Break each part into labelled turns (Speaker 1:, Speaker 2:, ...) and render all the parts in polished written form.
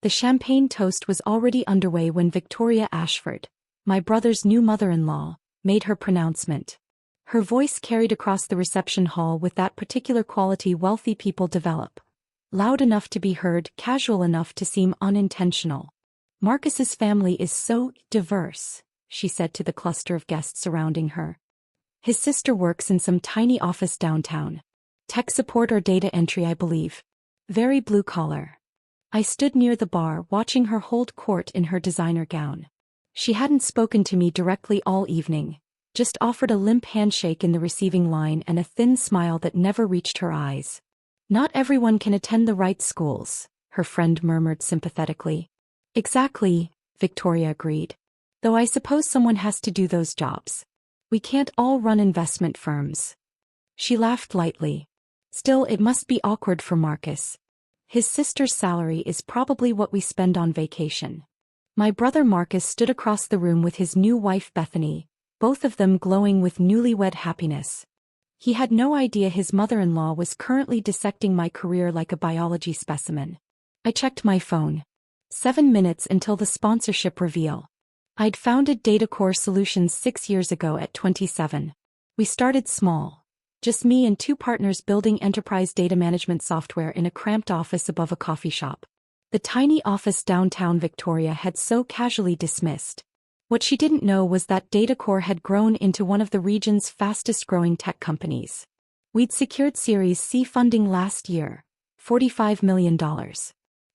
Speaker 1: The champagne toast was already underway when Victoria Ashford, my brother's new mother-in-law, made her pronouncement. Her voice carried across the reception hall with that particular quality wealthy people develop. Loud enough to be heard, casual enough to seem unintentional. Marcus's family is so diverse, she said to the cluster of guests surrounding her. His sister works in some tiny office downtown. Tech support or data entry, I believe. Very blue collar. I stood near the bar watching her hold court in her designer gown. She hadn't spoken to me directly all evening, just offered a limp handshake in the receiving line and a thin smile that never reached her eyes. Not everyone can attend the right schools, her friend murmured sympathetically. Exactly, Victoria agreed. Though I suppose someone has to do those jobs. We can't all run investment firms. She laughed lightly. Still, it must be awkward for Marcus. His sister's salary is probably what we spend on vacation. My brother Marcus stood across the room with his new wife Bethany, both of them glowing with newlywed happiness. He had no idea his mother-in-law was currently dissecting my career like a biology specimen. I checked my phone. 7 minutes until the sponsorship reveal. I'd founded DataCore Solutions 6 years ago at 27. We started small. Just me and 2 partners building enterprise data management software in a cramped office above a coffee shop. The tiny office downtown Victoria had so casually dismissed. What she didn't know was that DataCore had grown into one of the region's fastest-growing tech companies. We'd secured Series C funding last year, $45 million.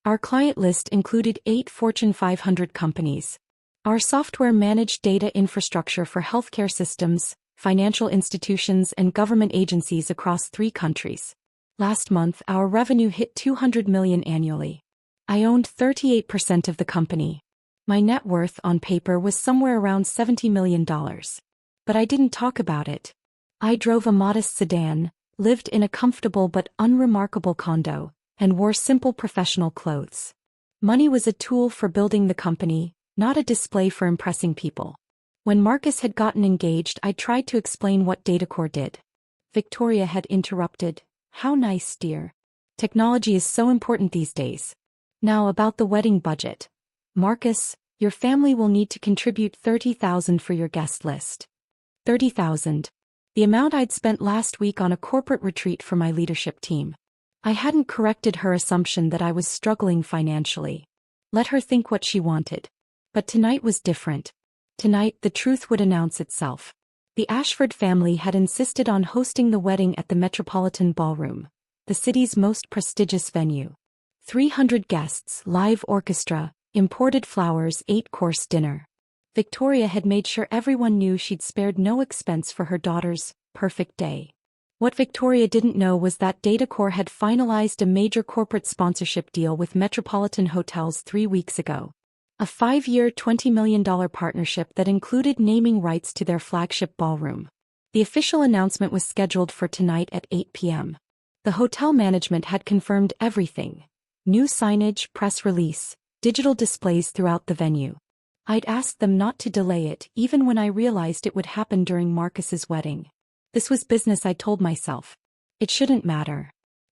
Speaker 1: Our client list included 8 Fortune 500 companies. Our software managed data infrastructure for healthcare systems, financial institutions and government agencies across 3 countries. Last month, our revenue hit $200 million annually. I owned 38% of the company. My net worth on paper was somewhere around $70 million. But I didn't talk about it. I drove a modest sedan, lived in a comfortable but unremarkable condo, and wore simple professional clothes. Money was a tool for building the company, not a display for impressing people. When Marcus had gotten engaged, I tried to explain what DataCore did. Victoria had interrupted. How nice, dear. Technology is so important these days. Now about the wedding budget. Marcus, your family will need to contribute $30,000 for your guest list. $30,000. The amount I'd spent last week on a corporate retreat for my leadership team. I hadn't corrected her assumption that I was struggling financially. Let her think what she wanted. But tonight was different. Tonight, the truth would announce itself. The Ashford family had insisted on hosting the wedding at the Metropolitan Ballroom, the city's most prestigious venue. 300 guests, live orchestra, imported flowers, 8-course dinner. Victoria had made sure everyone knew she'd spared no expense for her daughter's perfect day. What Victoria didn't know was that DataCore had finalized a major corporate sponsorship deal with Metropolitan Hotels 3 weeks ago. A 5-year, $20 million partnership that included naming rights to their flagship ballroom. The official announcement was scheduled for tonight at 8 p.m. The hotel management had confirmed everything. New signage, press release, digital displays throughout the venue. I'd asked them not to delay it even when I realized it would happen during Marcus's wedding. This was business, I told myself. It shouldn't matter.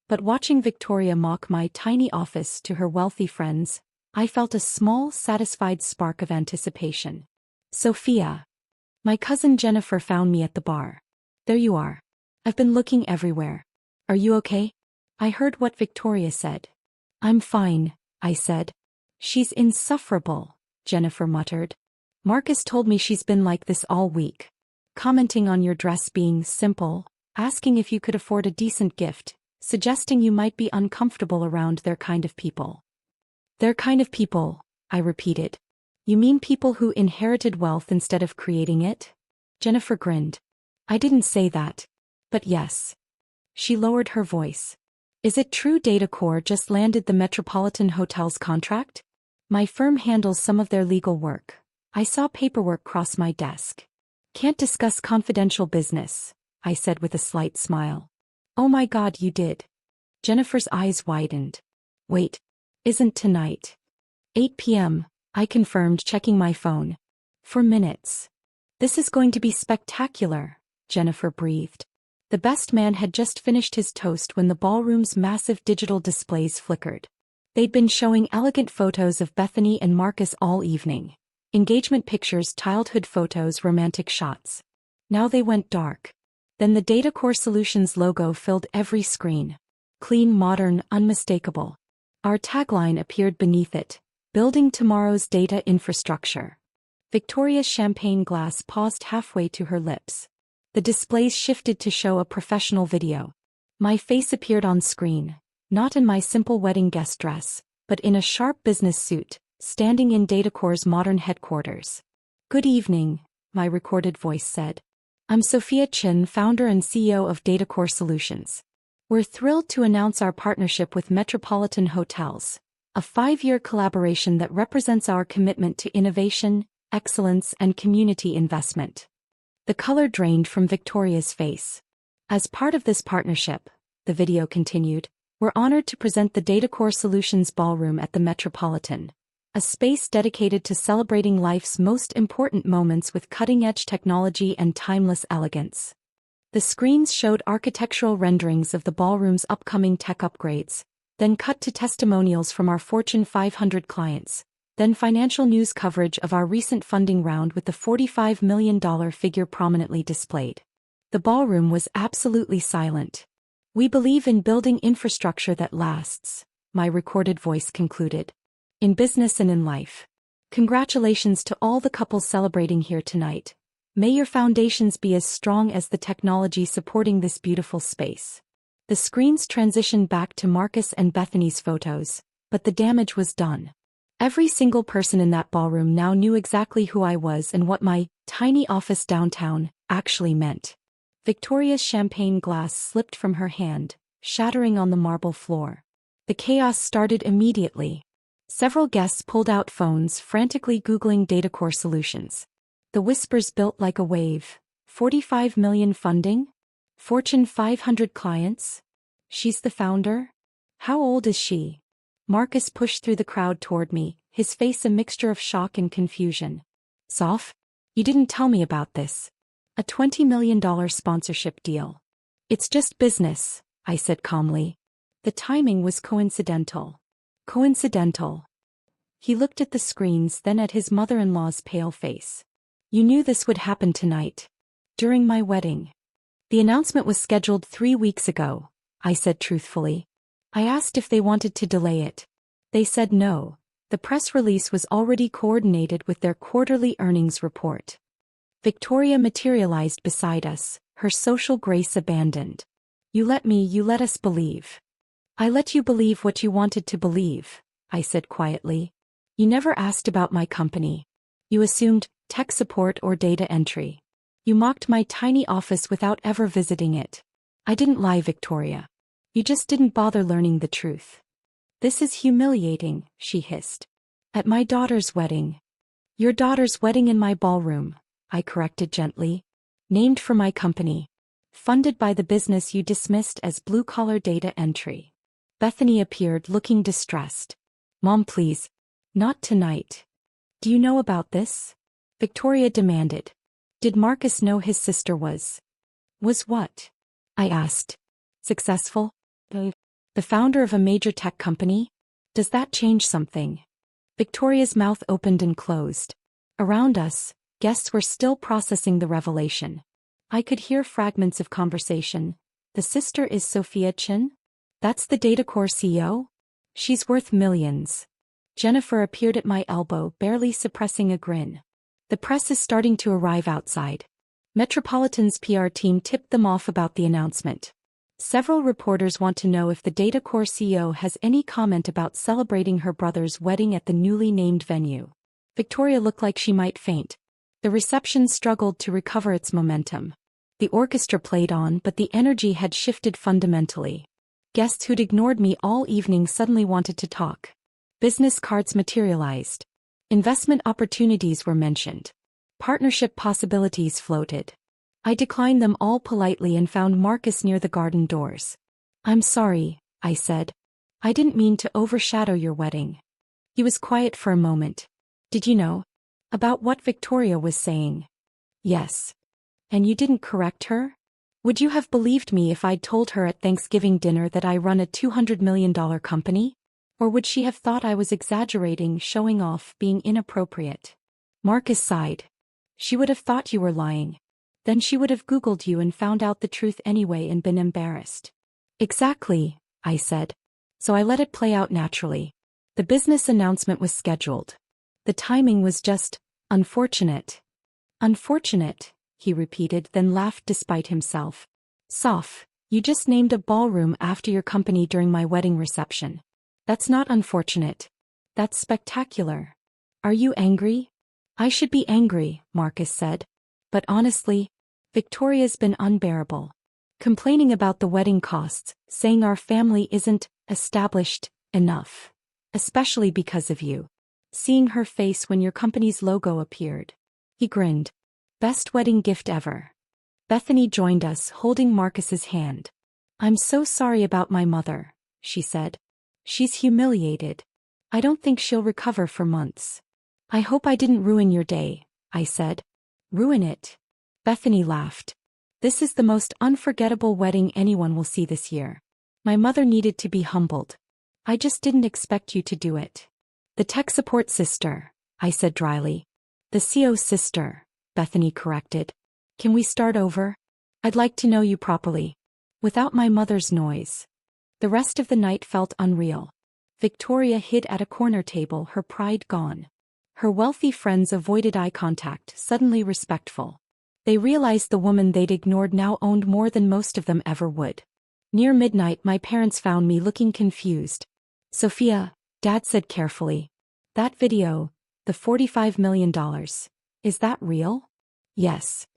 Speaker 1: But watching Victoria mock my tiny office to her wealthy friends, I felt a small, satisfied spark of anticipation. Sophia. My cousin Jennifer found me at the bar. There you are. I've been looking everywhere. Are you okay? I heard what Victoria said. I'm fine, I said. She's insufferable, Jennifer muttered. Marcus told me she's been like this all week. Commenting on your dress being simple, asking if you could afford a decent gift, suggesting you might be uncomfortable around their kind of people. Their kind of people, I repeated. You mean people who inherited wealth instead of creating it? Jennifer grinned. I didn't say that. But yes. She lowered her voice. Is it true DataCore just landed the Metropolitan Hotels contract? My firm handles some of their legal work. I saw paperwork cross my desk. Can't discuss confidential business, I said with a slight smile. Oh my God, you did. Jennifer's eyes widened. Wait. Isn't tonight? 8 p.m., I confirmed, checking my phone. For minutes. This is going to be spectacular, Jennifer breathed. The best man had just finished his toast when the ballroom's massive digital displays flickered. They'd been showing elegant photos of Bethany and Marcus all evening. Engagement pictures, childhood photos, romantic shots. Now they went dark. Then the DataCore Solutions logo filled every screen. Clean, modern, unmistakable. Our tagline appeared beneath it: building tomorrow's data infrastructure. Victoria's champagne glass paused halfway to her lips. The displays shifted to show a professional video. My face appeared on screen, not in my simple wedding guest dress, but in a sharp business suit, standing in DataCore's modern headquarters. "Good evening," my recorded voice said. "I'm Sophia Chin, founder and CEO of DataCore Solutions. We're thrilled to announce our partnership with Metropolitan Hotels, a 5-year collaboration that represents our commitment to innovation, excellence, and community investment." The color drained from Victoria's face. "As part of this partnership," the video continued, "we're honored to present the DataCore Solutions Ballroom at the Metropolitan, a space dedicated to celebrating life's most important moments with cutting-edge technology and timeless elegance." The screens showed architectural renderings of the ballroom's upcoming tech upgrades, then cut to testimonials from our Fortune 500 clients, then financial news coverage of our recent funding round with the $45 million figure prominently displayed. The ballroom was absolutely silent. "We believe in building infrastructure that lasts," my recorded voice concluded. "In business and in life. Congratulations to all the couples celebrating here tonight. May your foundations be as strong as the technology supporting this beautiful space." The screens transitioned back to Marcus and Bethany's photos, but the damage was done. Every single person in that ballroom now knew exactly who I was and what my tiny office downtown actually meant. Victoria's champagne glass slipped from her hand, shattering on the marble floor. The chaos started immediately. Several guests pulled out phones, frantically Googling DataCore Solutions. The whispers built like a wave. 45 million funding? Fortune 500 clients? She's the founder? How old is she? Marcus pushed through the crowd toward me, his face a mixture of shock and confusion. "Soph? You didn't tell me about this. A $20 million sponsorship deal." "It's just business," I said calmly. "The timing was coincidental." "Coincidental." He looked at the screens, then at his mother-in-law's pale face. "You knew this would happen tonight. During my wedding." "The announcement was scheduled 3 weeks ago," I said truthfully. "I asked if they wanted to delay it. They said no. The press release was already coordinated with their quarterly earnings report." Victoria materialized beside us, her social grace abandoned. You let us believe." "I let you believe what you wanted to believe," I said quietly. "You never asked about my company. You assumed tech support or data entry. You mocked my tiny office without ever visiting it. I didn't lie, Victoria. You just didn't bother learning the truth." "This is humiliating," she hissed. "At my daughter's wedding." "Your daughter's wedding in my ballroom," I corrected gently. "Named for my company. Funded by the business you dismissed as blue-collar data entry." Bethany appeared, looking distressed. "Mom, please. Not tonight." "Do you know about this?" Victoria demanded. "Did Marcus know his sister was what?" I asked. "Successful? The founder of a major tech company? Does that change something?" Victoria's mouth opened and closed. Around us, guests were still processing the revelation. I could hear fragments of conversation. "The sister is Sophia Chin? That's the DataCore CEO? She's worth millions." Jennifer appeared at my elbow, barely suppressing a grin. "The press is starting to arrive outside." Metropolitan's PR team tipped them off about the announcement. "Several reporters want to know if the DataCore CEO has any comment about celebrating her brother's wedding at the newly named venue." Victoria looked like she might faint. The reception struggled to recover its momentum. The orchestra played on, but the energy had shifted fundamentally. Guests who'd ignored me all evening suddenly wanted to talk. Business cards materialized. Investment opportunities were mentioned. Partnership possibilities floated. I declined them all politely and found Marcus near the garden doors. "I'm sorry," I said. "I didn't mean to overshadow your wedding." He was quiet for a moment. "Did you know about what Victoria was saying?" "Yes." "And you didn't correct her? Would you have believed me if I'd told her at Thanksgiving dinner that I run a $200 million company?" Or would she have thought I was exaggerating, showing off, being inappropriate? Marcus sighed. She would have thought you were lying. Then she would have Googled you and found out the truth anyway and been embarrassed. Exactly, I said. So I let it play out naturally. The business announcement was scheduled. The timing was just unfortunate. Unfortunate, he repeated, then laughed despite himself. Soph, you just named a ballroom after your company during my wedding reception. That's not unfortunate. That's spectacular. Are you angry? I should be angry, Marcus said. But honestly, Victoria's been unbearable. Complaining about the wedding costs, saying our family isn't established enough. Especially because of you. Seeing her face when your company's logo appeared. He grinned. Best wedding gift ever. Bethany joined us, holding Marcus's hand. I'm so sorry about my mother, she said. She's humiliated. I don't think she'll recover for months. I hope I didn't ruin your day, I said. Ruin it? Bethany laughed. This is the most unforgettable wedding anyone will see this year. My mother needed to be humbled. I just didn't expect you to do it. The tech support sister, I said dryly. The CO's sister, Bethany corrected. Can we start over? I'd like to know you properly. Without my mother's noise. The rest of the night felt unreal. Victoria hid at a corner table, her pride gone. Her wealthy friends avoided eye contact, suddenly respectful. They realized the woman they'd ignored now owned more than most of them ever would. Near midnight, my parents found me looking confused. Sophia, Dad said carefully. That video, the $45 million. Is that real? Yes.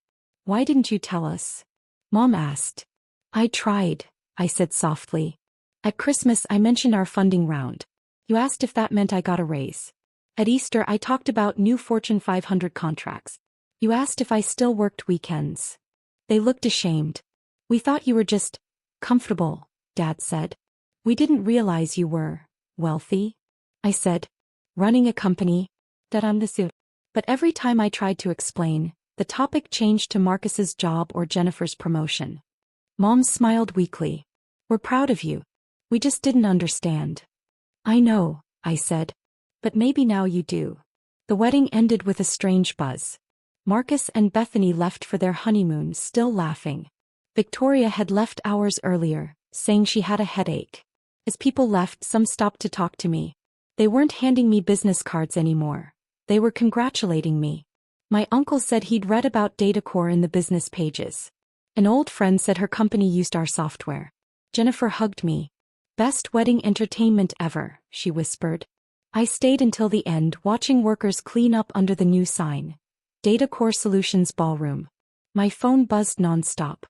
Speaker 1: Why didn't you tell us? Mom asked. I tried, I said softly. At Christmas I mentioned our funding round. You asked if that meant I got a raise. At Easter I talked about new Fortune 500 contracts. You asked if I still worked weekends. They looked ashamed. We thought you were just comfortable, Dad said. We didn't realize you were wealthy. I said, running a company, that I'm the suit. But every time I tried to explain, the topic changed to Marcus's job or Jennifer's promotion. Mom smiled weakly. We're proud of you. We just didn't understand. I know, I said. But maybe now you do. The wedding ended with a strange buzz. Marcus and Bethany left for their honeymoon, still laughing. Victoria had left hours earlier, saying she had a headache. As people left, some stopped to talk to me. They weren't handing me business cards anymore. They were congratulating me. My uncle said he'd read about DataCore in the business pages. An old friend said her company used our software. Jennifer hugged me. Best wedding entertainment ever, she whispered. I stayed until the end, watching workers clean up under the new sign. DataCore Solutions Ballroom. My phone buzzed nonstop.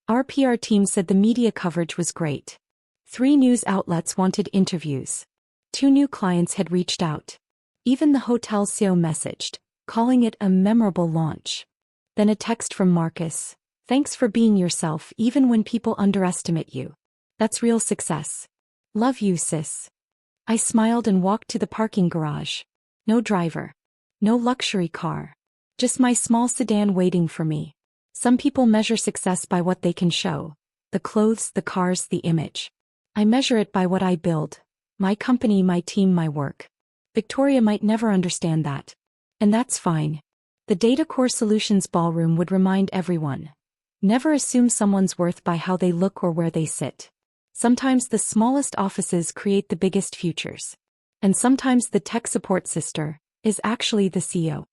Speaker 1: Our PR team said the media coverage was great. 3 news outlets wanted interviews. 2 new clients had reached out. Even the hotel CEO messaged, calling it a memorable launch. Then a text from Marcus. Thanks for being yourself even when people underestimate you. That's real success. Love you, sis. I smiled and walked to the parking garage. No driver. No luxury car. Just my small sedan waiting for me. Some people measure success by what they can show. The clothes, the cars, the image. I measure it by what I build. My company, my team, my work. Victoria might never understand that. And that's fine. The DataCore Solutions Ballroom would remind everyone. Never assume someone's worth by how they look or where they sit. Sometimes the smallest offices create the biggest futures. And sometimes the tech support sister is actually the CEO.